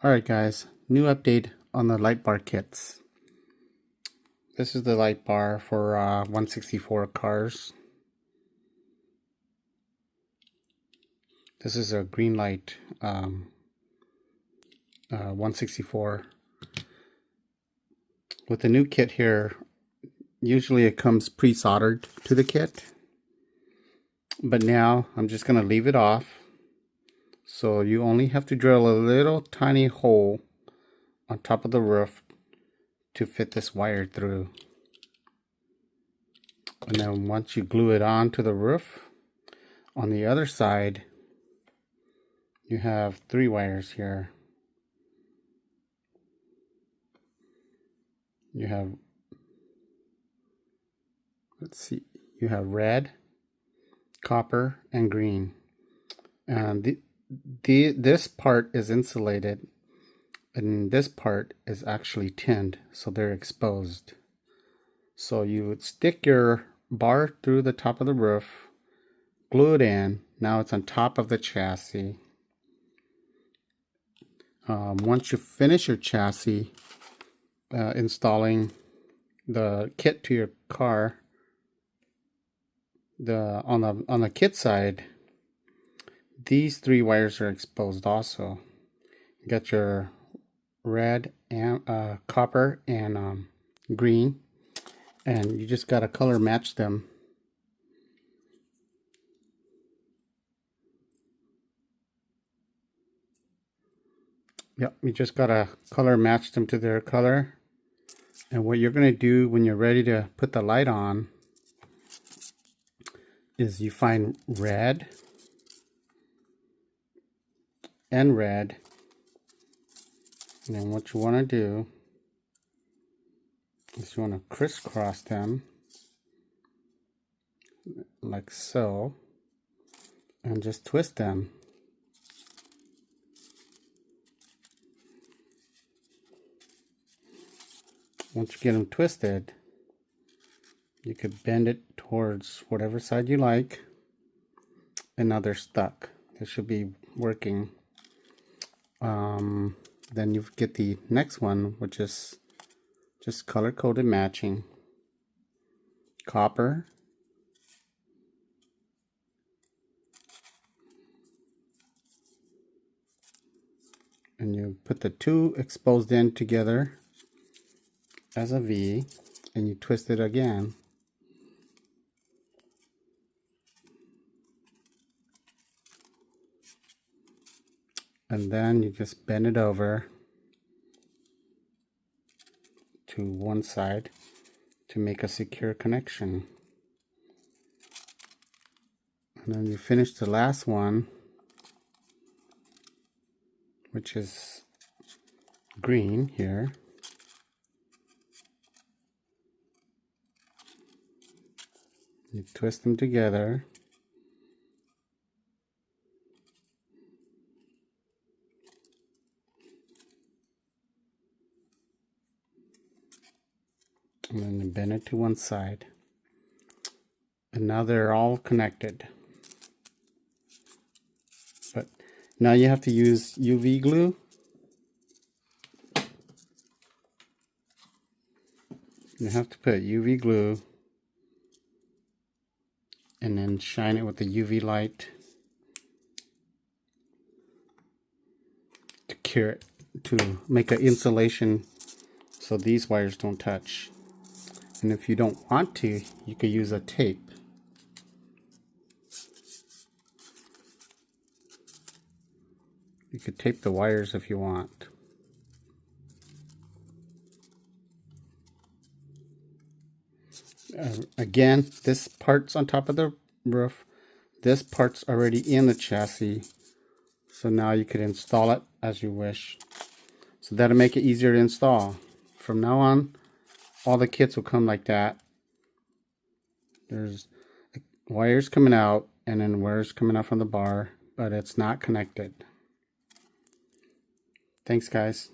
Alright guys, new update on the Lightbar kits. This is the Lightbar for 164 cars. This is a green light 164. With the new kit here, usually it comes pre-soldered to the kit. But now I'm just going to leave it off. So you only have to drill a little tiny hole on top of the roof to fit this wire through. And then once you glue it onto the roof, on the other side, you have 3 wires here. You have, you have red, copper, and green. And this part is insulated, and this part is actually tinned, so they're exposed. So you would stick your bar through the top of the roof, glue it in. Now it's on top of the chassis. Once you finish your chassis, installing the kit to your car, on the kit side, these 3 wires are exposed also. You got your red and copper and green, and you just gotta color match them. Yep, you just gotta color match them to their color. And what you're gonna do when you're ready to put the light on is you find red and red, and then what you want to do is you want to crisscross them like so, and just twist them. Once you get them twisted, you could bend it towards whatever side you like, and now they're stuck. They should be working. Then you get the next one, which is just color-coded matching. Copper, and you put the 2 exposed end together as a V, and you twist it again. And then you just bend it over to one side to make a secure connection. And then you finish the last one, which is green here. You twist them together. And then you bend it to one side. And now they're all connected. But now you have to use UV glue. You have to put UV glue and then shine it with the UV light to cure it, to make an insulation so these wires don't touch. And if you don't want to, you could use a tape. You could tape the wires if you want. Again, this part's on top of the roof. This part's already in the chassis. So now you could install it as you wish. So that'll make it easier to install. From now on, all the kits will come like that. There's wires coming out and then wires coming out from the bar, but it's not connected. Thanks guys.